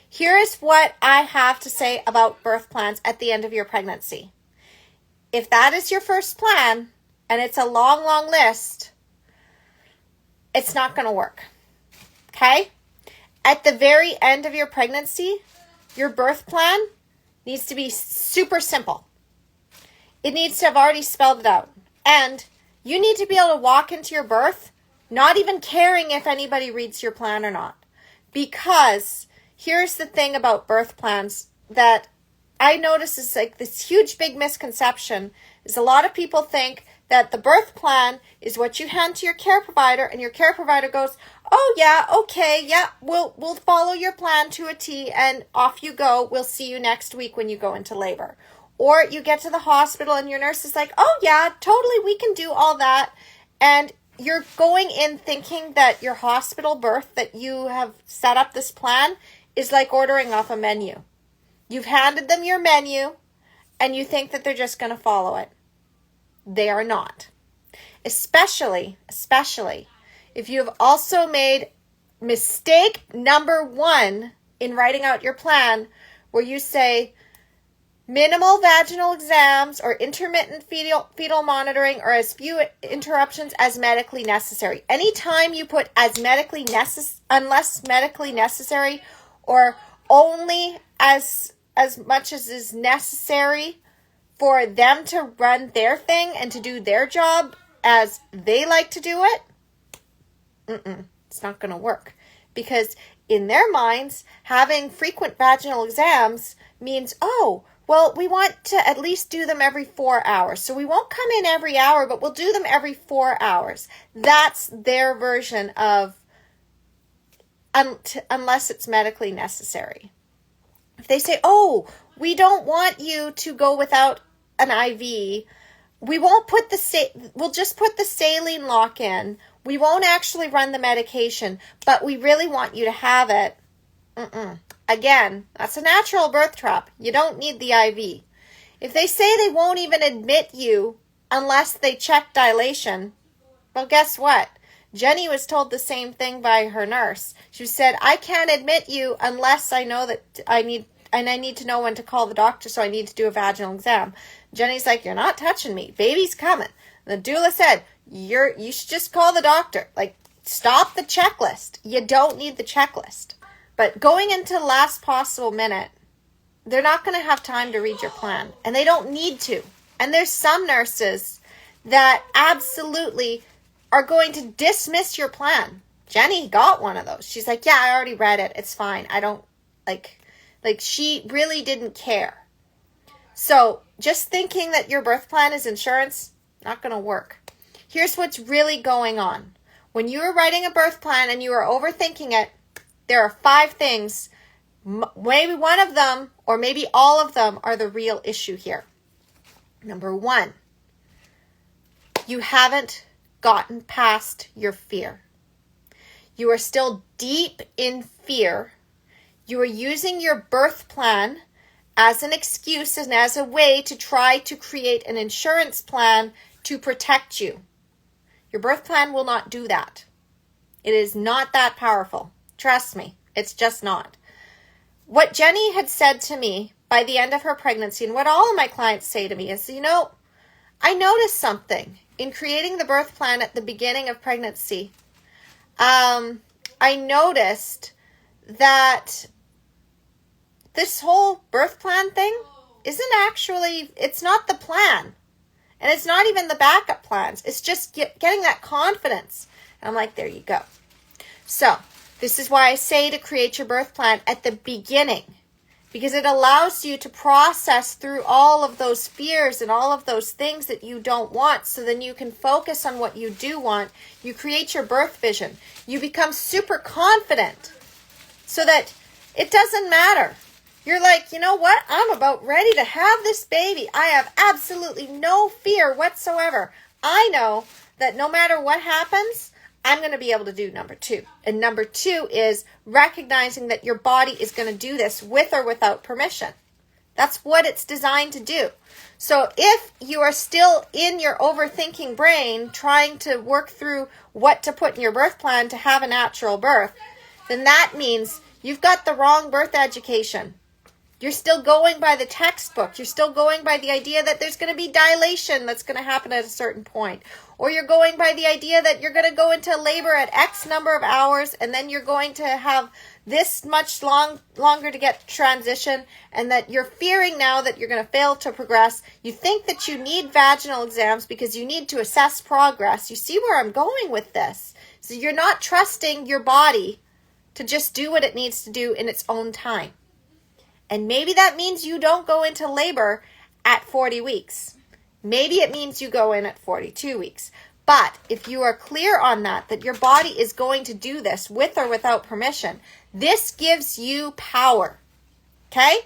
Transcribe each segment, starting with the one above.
Here is what I have to say about birth plans at the end of your pregnancy. If that is your first plan, and it's a long, long list, it's not going to work. Okay? At the very end of your pregnancy, your birth plan needs to be super simple. It needs to have already spelled it out. And you need to be able to walk into your birth not even caring if anybody reads your plan or not. Because here's the thing about birth plans that I notice is like this huge big misconception is a lot of people think that the birth plan is what you hand to your care provider and your care provider goes, oh yeah, okay, yeah, we'll follow your plan to a T and off you go. We'll see you next week when you go into labor. Or you get to the hospital and your nurse is like, oh yeah, totally, we can do all that. And you're going in thinking that your hospital birth that you have set up this plan is like ordering off a menu. You've handed them your menu and you think that they're just going to follow it. They are not. Especially if you have also made mistake number 1 in writing out your plan where you say minimal vaginal exams or intermittent fetal monitoring or as few interruptions as medically necessary. Anytime you put unless medically necessary or only as much as is necessary for them to run their thing and to do their job as they like to do it, it's not going to work. Because in their minds, having frequent vaginal exams means, oh, well, we want to at least do them every 4 hours. So we won't come in every hour, but we'll do them every 4 hours. That's their version of unless it's medically necessary. If they say, oh, we don't want you to go without an IV, we'll just put the saline lock in. We won't actually run the medication, but we really want you to have it. Again, that's a natural birth trap. You don't need the IV. If they say they won't even admit you unless they check dilation, well, guess what? Jenny was told the same thing by her nurse. She said, I can't admit you unless I know that I need to know when to call the doctor, so I need to do a vaginal exam. Jenny's like, you're not touching me. Baby's coming. The doula said, you should just call the doctor. Like, stop the checklist. You don't need the checklist. But going into the last possible minute, they're not going to have time to read your plan. And they don't need to. And there's some nurses that absolutely are going to dismiss your plan. Jenny got one of those. She's like, yeah, I already read it. It's fine. I don't, like she really didn't care. So just thinking that your birth plan is insurance, not going to work. Here's what's really going on. When you are writing a birth plan and you are overthinking it, there are 5 things, maybe one of them or maybe all of them are the real issue here. Number 1, you haven't gotten past your fear. You are still deep in fear. You are using your birth plan as an excuse and as a way to try to create an insurance plan to protect you. Your birth plan will not do that. It is not that powerful. Trust me, it's just not. What Jenny had said to me by the end of her pregnancy, and what all of my clients say to me is, I noticed something in creating the birth plan at the beginning of pregnancy. I noticed that this whole birth plan thing it's not the plan. And it's not even the backup plans. It's just getting that confidence. And I'm like, there you go. So this is why I say to create your birth plan at the beginning, because it allows you to process through all of those fears and all of those things that you don't want, so then you can focus on what you do want. You create your birth vision. You become super confident so that it doesn't matter. You're like, you know what? I'm about ready to have this baby. I have absolutely no fear whatsoever. I know that no matter what happens, I'm going to be able to do number 2. And number 2 is recognizing that your body is going to do this with or without permission. That's what it's designed to do. So if you are still in your overthinking brain trying to work through what to put in your birth plan to have a natural birth, then that means You've got the wrong birth education. You're still going by the textbook. You're still going by the idea that there's going to be dilation that's going to happen at a certain point. Or you're going by the idea that you're going to go into labor at X number of hours and then you're going to have this much longer to get transition, and that you're fearing now that you're going to fail to progress. You think that you need vaginal exams because you need to assess progress. You see where I'm going with this. So you're not trusting your body to just do what it needs to do in its own time. And maybe that means you don't go into labor at 40 weeks. Maybe it means you go in at 42 weeks. But if you are clear on that your body is going to do this with or without permission, this gives you power. Okay?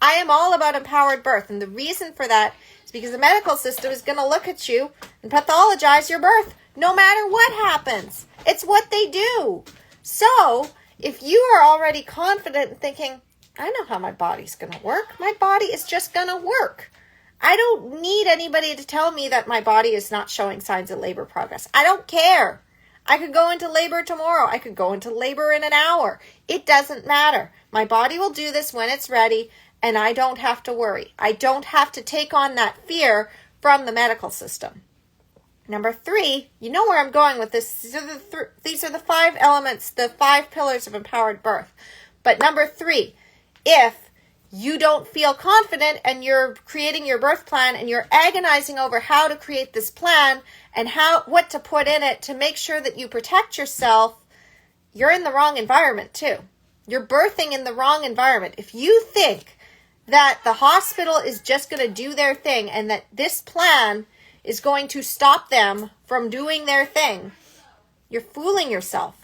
I am all about empowered birth. And the reason for that is because the medical system is going to look at you and pathologize your birth no matter what happens. It's what they do. So if you are already confident and thinking, I know how my body's going to work. My body is just going to work. I don't need anybody to tell me that my body is not showing signs of labor progress. I don't care. I could go into labor tomorrow. I could go into labor in an hour. It doesn't matter. My body will do this when it's ready, and I don't have to worry. I don't have to take on that fear from the medical system. Number 3, you know where I'm going with this. These are the 5 elements, the 5 pillars of empowered birth. But number 3, if you don't feel confident and you're creating your birth plan and you're agonizing over how to create this plan and what to put in it to make sure that you protect yourself, you're in the wrong environment too. You're birthing in the wrong environment. If you think that the hospital is just going to do their thing and that this plan is going to stop them from doing their thing, you're fooling yourself.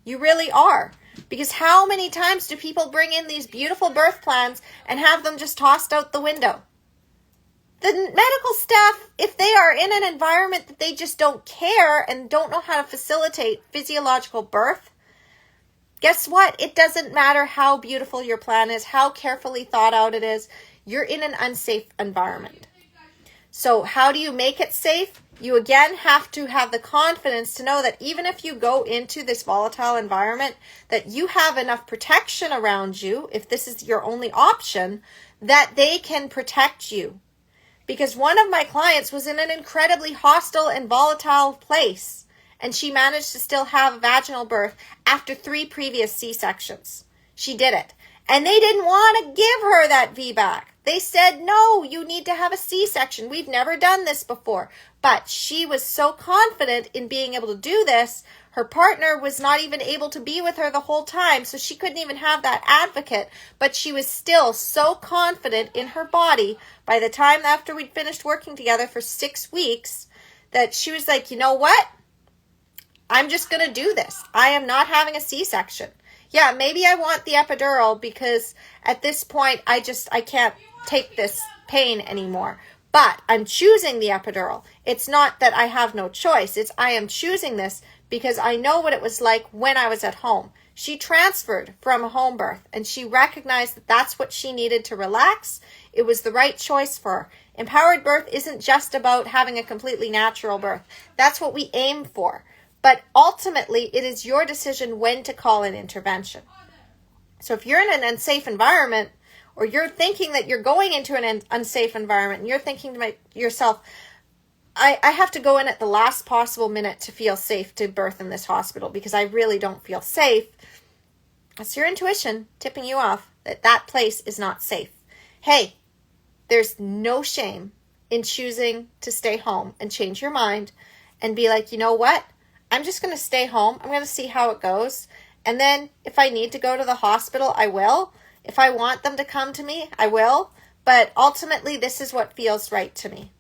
You really are. Because how many times do people bring in these beautiful birth plans and have them just tossed out the window? The medical staff, if they are in an environment that they just don't care and don't know how to facilitate physiological birth, guess what? It doesn't matter how beautiful your plan is, how carefully thought out it is. You're in an unsafe environment. So how do you make it safe? You again have to have the confidence to know that even if you go into this volatile environment, that you have enough protection around you, if this is your only option, that they can protect you. Because one of my clients was in an incredibly hostile and volatile place, and she managed to still have a vaginal birth after 3 previous C-sections. She did it. And they didn't want to give her that VBAC. They said, no, you need to have a C-section. We've never done this before. But she was so confident in being able to do this, her partner was not even able to be with her the whole time, so she couldn't even have that advocate. But she was still so confident in her body by the time after we'd finished working together for 6 weeks that she was like, you know what? I'm just going to do this. I am not having a C-section. Yeah, maybe I want the epidural because at this point I can't take this pain anymore. But I'm choosing the epidural. It's not that I have no choice. It's I am choosing this because I know what it was like when I was at home. She transferred from a home birth and she recognized that that's what she needed to relax. It was the right choice for her. Empowered birth isn't just about having a completely natural birth. That's what we aim for. But ultimately, it is your decision when to call an intervention. So if you're in an unsafe environment, or you're thinking that you're going into an unsafe environment, and you're thinking to yourself, I have to go in at the last possible minute to feel safe to birth in this hospital because I really don't feel safe. That's your intuition tipping you off that that place is not safe. Hey, there's no shame in choosing to stay home and change your mind and be like, you know what? I'm just going to stay home. I'm going to see how it goes. And then if I need to go to the hospital, I will. If I want them to come to me, I will. But ultimately, this is what feels right to me.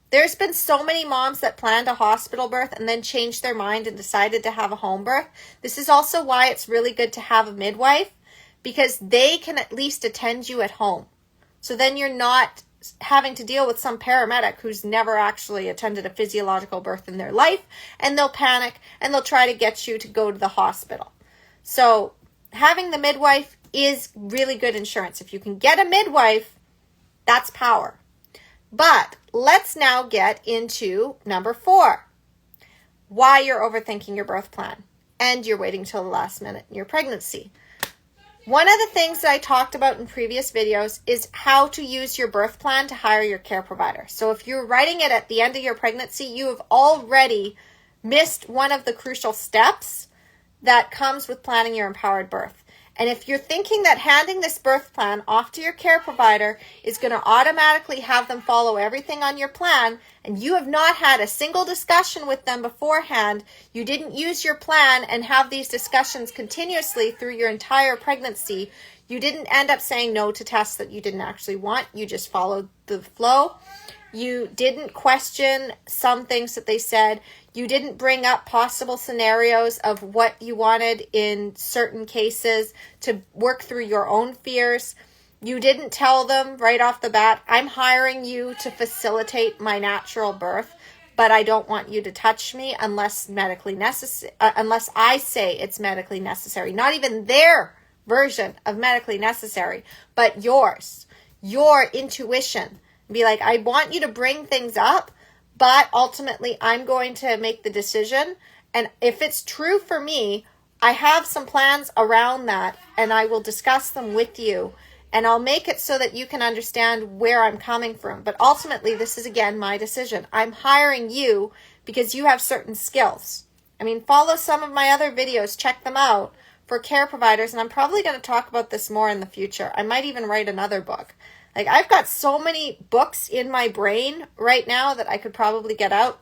There's been so many moms that planned a hospital birth and then changed their mind and decided to have a home birth. This is also why it's really good to have a midwife, because they can at least attend you at home. So then you're not having to deal with some paramedic who's never actually attended a physiological birth in their life, and they'll panic and they'll try to get you to go to the hospital. So having the midwife is really good insurance. If you can get a midwife, that's power. But let's now get into number 4, why you're overthinking your birth plan and you're waiting till the last minute in your pregnancy. One of the things that I talked about in previous videos is how to use your birth plan to hire your care provider. So if you're writing it at the end of your pregnancy, you have already missed one of the crucial steps that comes with planning your empowered birth. And if you're thinking that handing this birth plan off to your care provider is going to automatically have them follow everything on your plan, and you have not had a single discussion with them beforehand, you didn't use your plan and have these discussions continuously through your entire pregnancy, you didn't end up saying no to tests that you didn't actually want, you just followed the flow. You didn't question some things that they said. You didn't bring up possible scenarios of what you wanted in certain cases to work through your own fears. You didn't tell them right off the bat, I'm hiring you to facilitate my natural birth, but I don't want you to touch me unless medically necessary, unless I say it's medically necessary. Not even their version of medically necessary, but yours, your intuition. Be like, I want you to bring things up, but ultimately I'm going to make the decision. And if it's true for me, I have some plans around that and I will discuss them with you. And I'll make it so that you can understand where I'm coming from. But ultimately, this is, again, my decision. I'm hiring you because you have certain skills. I mean, follow some of my other videos. Check them out for care providers. And I'm probably going to talk about this more in the future. I might even write another book. Like, I've got so many books in my brain right now that I could probably get out.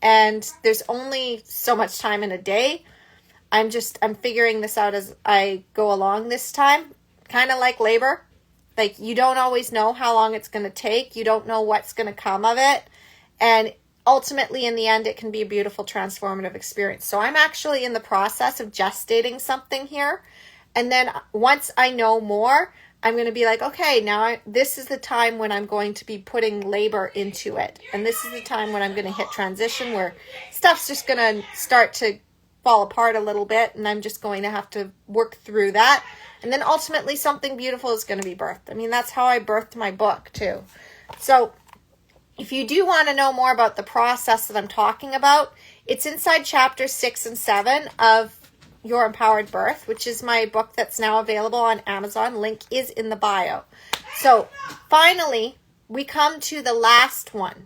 And there's only so much time in a day. I'm figuring this out as I go along this time. Kind of like labor. Like, you don't always know how long it's going to take. You don't know what's going to come of it. And ultimately, in the end, it can be a beautiful, transformative experience. So I'm actually in the process of gestating something here. And then once I know more, I'm going to be like, okay, now this is the time when I'm going to be putting labor into it. And this is the time when I'm going to hit transition where stuff's just going to start to fall apart a little bit. And I'm just going to have to work through that. And then ultimately something beautiful is going to be birthed. I mean, that's how I birthed my book too. So if you do want to know more about the process that I'm talking about, it's inside chapters 6 and 7 of Your Empowered Birth, which is my book that's now available on Amazon. Link is in the bio. So finally, we come to the last one.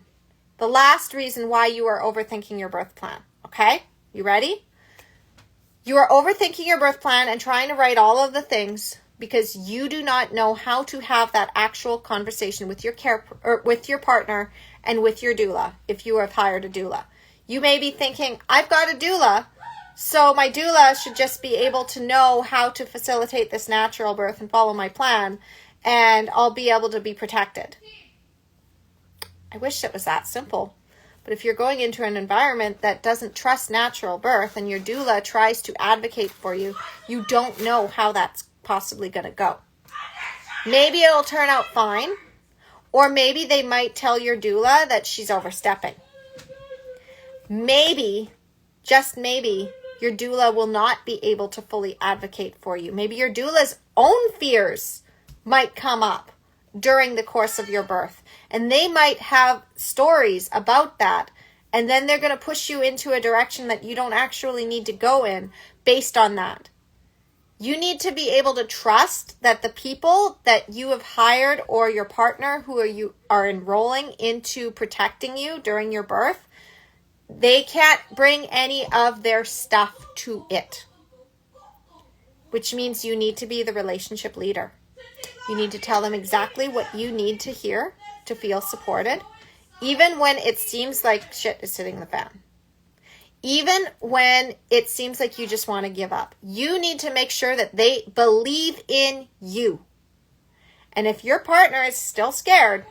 The last reason why you are overthinking your birth plan. Okay? You ready? You are overthinking your birth plan and trying to write all of the things because you do not know how to have that actual conversation with your with your partner and with your doula if you have hired a doula. You may be thinking, I've got a doula, so my doula should just be able to know how to facilitate this natural birth and follow my plan, and I'll be able to be protected. I wish it was that simple. But if you're going into an environment that doesn't trust natural birth and your doula tries to advocate for you, you don't know how that's possibly going to go. Maybe it'll turn out fine, or maybe they might tell your doula that she's overstepping. Maybe, just maybe, your doula will not be able to fully advocate for you. Maybe your doula's own fears might come up during the course of your birth. And they might have stories about that. And then they're going to push you into a direction that you don't actually need to go in based on that. You need to be able to trust that the people that you have hired or your partner who you are enrolling into protecting you during your birth, they can't bring any of their stuff to it. Which means you need to be the relationship leader. You need to tell them exactly what you need to hear to feel supported, even when it seems like shit is hitting the fan. Even when it seems like you just want to give up. You need to make sure that they believe in you. And if your partner is still scared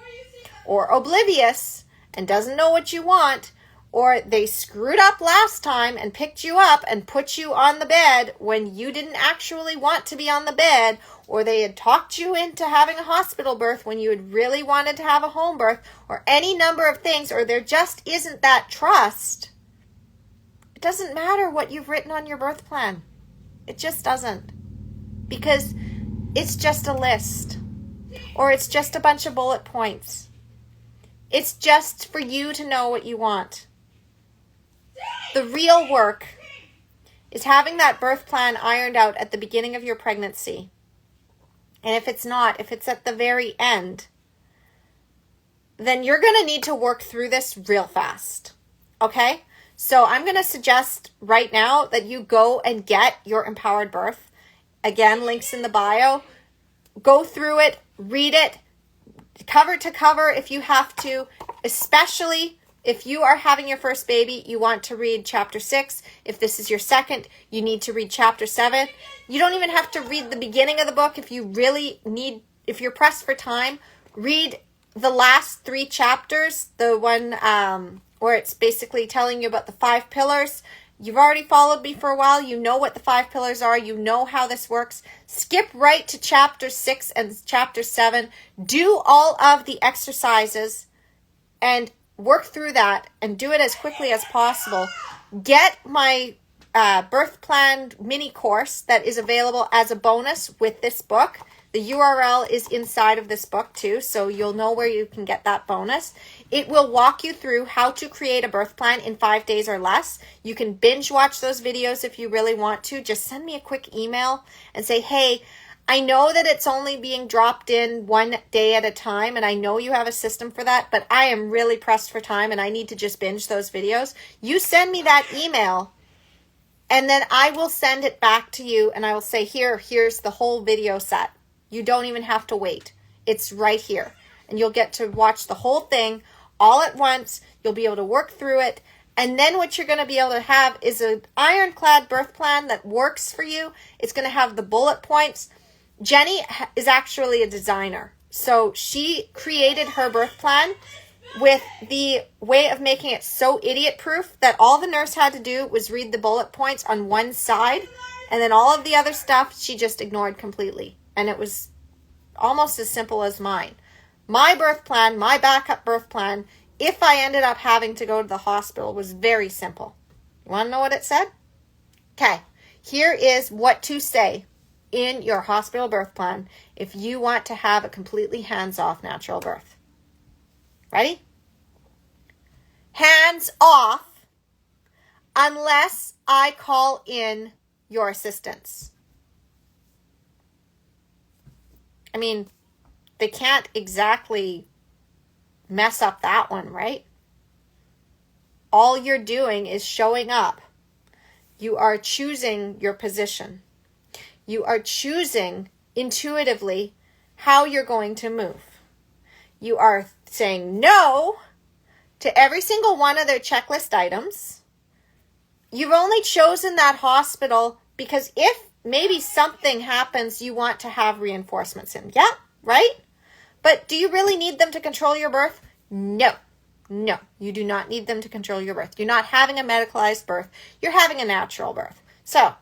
or oblivious and doesn't know what you want, or they screwed up last time and picked you up and put you on the bed when you didn't actually want to be on the bed, or they had talked you into having a hospital birth when you had really wanted to have a home birth, or any number of things, or there just isn't that trust, it doesn't matter what you've written on your birth plan. It just doesn't. Because it's just a list, or it's just a bunch of bullet points. It's just for you to know what you want. The real work is having that birth plan ironed out at the beginning of your pregnancy. And if it's not, if it's at the very end, then you're going to need to work through this real fast. Okay? So I'm going to suggest right now that you go and get your Empowered Birth. Again, links in the bio. Go through it, read it, cover to cover if you have to, especially if you are having your first baby, you want to read chapter 6. If this is your second, you need to read chapter 7. You don't even have to read the beginning of the book if you really need, if you're pressed for time, read the last 3 chapters, the one where it's basically telling you about the 5 pillars. You've already followed me for a while. You know what the 5 pillars are. You know how this works. Skip right to chapter 6 and chapter 7. Do all of the exercises and work through that and do it as quickly as possible. Get my birth plan mini course that is available as a bonus with this book. The URL is inside of this book too, so you'll know where you can get that bonus. It will walk you through how to create a birth plan in 5 days or less. You can binge watch those videos if you really want to. Just send me a quick email and say, hey, I know that it's only being dropped in 1 day at a time, and I know you have a system for that, but I am really pressed for time and I need to just binge those videos. You send me that email, and then I will send it back to you, and I will say, here's the whole video set. You don't even have to wait. It's right here. And you'll get to watch the whole thing all at once. You'll be able to work through it. And then what you're going to be able to have is an ironclad birth plan that works for you. It's going to have the bullet points. Jenny is actually a designer. So she created her birth plan with the way of making it so idiot-proof that all the nurse had to do was read the bullet points on one side, and then all of the other stuff she just ignored completely. And it was almost as simple as mine. My birth plan, my backup birth plan, if I ended up having to go to the hospital, was very simple. You want to know what it said? Okay, here is what to say in your hospital birth plan if you want to have a completely hands-off natural birth. Ready? Hands off unless I call in your assistance. I mean, they can't exactly mess up that one, right? All you're doing is showing up. You are choosing your position. You are choosing intuitively how you're going to move. You are saying no to every single one of their checklist items. You've only chosen that hospital because if maybe something happens, you want to have reinforcements in. Yeah, right? But do you really need them to control your birth? No. No, you do not need them to control your birth. You're not having a medicalized birth. You're having a natural birth. So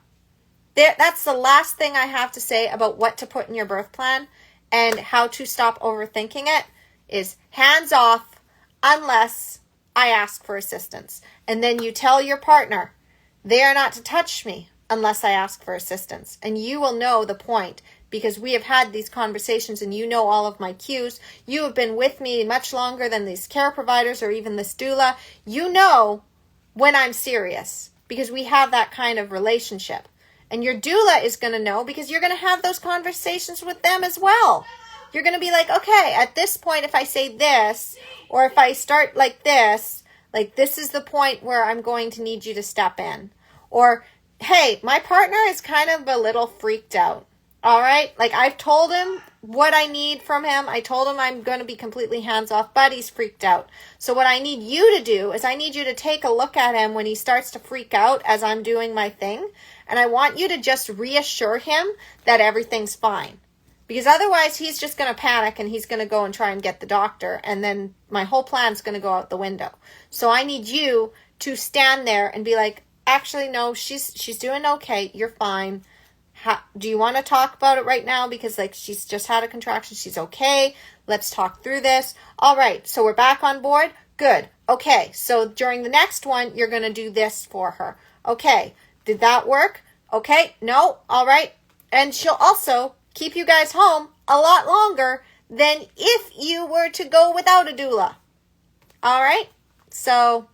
that's the last thing I have to say about what to put in your birth plan and how to stop overthinking it is hands off unless I ask for assistance. And then you tell your partner, they are not to touch me unless I ask for assistance. And you will know the point because we have had these conversations and you know all of my cues. You have been with me much longer than these care providers or even this doula. You know when I'm serious because we have that kind of relationship. And your doula is going to know because you're going to have those conversations with them as well. You're going to be like, okay, at this point, if I say this, or if I start like this is the point where I'm going to need you to step in. Or, hey, my partner is kind of a little freaked out. All right? Like I've told him what I need from him. I told him I'm going to be completely hands-off, but he's freaked out. So what I need you to do is I need you to take a look at him when he starts to freak out as I'm doing my thing. And I want you to just reassure him that everything's fine. Because otherwise he's just going to panic and he's going to go and try and get the doctor. And then my whole plan's going to go out the window. So I need you to stand there and be like, actually, no, she's doing okay. You're fine. Do you want to talk about it right now? Because like she's just had a contraction. She's okay. Let's talk through this. All right. So we're back on board. Good. Okay. So during the next one, you're going to do this for her. Okay. Did that work? Okay. No. All right. And she'll also keep you guys home a lot longer than if you were to go without a doula. All right. So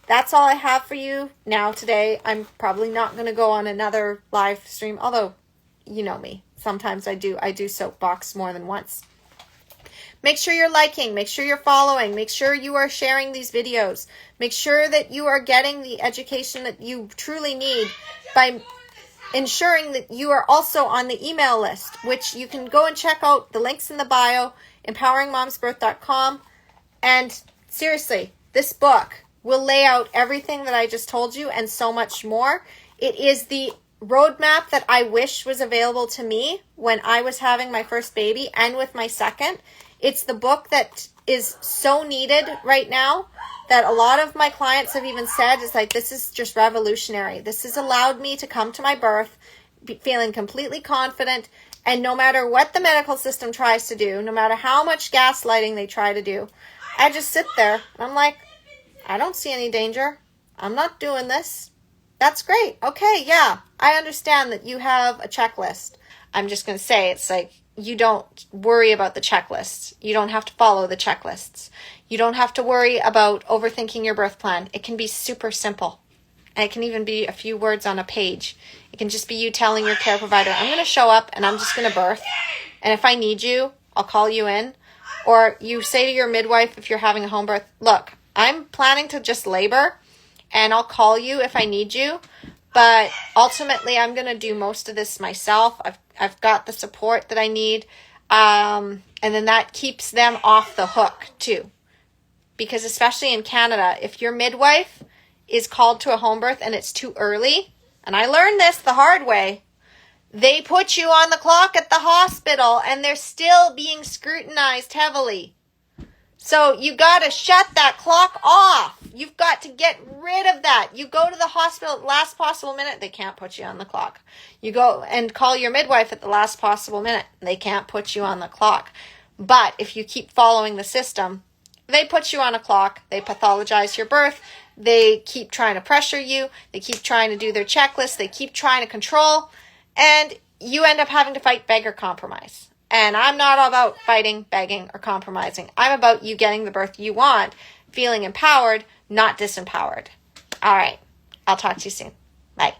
that's all I have for you now today. I'm probably not going to go on another live stream, although you know me. sometimes I do soapbox more than once. Make sure you're liking, make sure you're following, make sure you are sharing these videos. Make sure that you are getting the education that you truly need by ensuring that you are also on the email list, which you can go and check out the links in the bio, empoweringmomsbirth.com. And seriously, this book will lay out everything that I just told you and so much more. It is the roadmap that I wish was available to me when I was having my first baby and with my second. It's the book that is so needed right now that a lot of my clients have even said, it's like, this is just revolutionary. This has allowed me to come to my birth feeling completely confident, and no matter what the medical system tries to do, no matter how much gaslighting they try to do, I just sit there and I'm like, I don't see any danger. I'm not doing this. That's great. Okay, yeah, I understand that you have a checklist. I'm just going to say, it's like, you don't worry about the checklists. You don't have to follow the checklists. You don't have to worry about overthinking your birth plan. It can be super simple. And it can even be a few words on a page. It can just be you telling your care provider, I'm going to show up and I'm just going to birth. And if I need you, I'll call you in. Or you say to your midwife if you're having a home birth, look, I'm planning to just labor and I'll call you if I need you. But ultimately, I'm going to do most of this myself. I've got the support that I need. And then that keeps them off the hook too. Because especially in Canada, if your midwife is called to a home birth and it's too early, and I learned this the hard way, they put you on the clock at the hospital and they're still being scrutinized heavily. So you got to shut that clock off. You've got to get rid of that. You go to the hospital at the last possible minute, they can't put you on the clock. You go and call your midwife at the last possible minute, they can't put you on the clock. But if you keep following the system, they put you on a clock, they pathologize your birth, they keep trying to pressure you, they keep trying to do their checklist, they keep trying to control, and you end up having to fight, beg, or compromise. And I'm not about fighting, begging, or compromising. I'm about you getting the birth you want, feeling empowered, not disempowered. All right. I'll talk to you soon. Bye.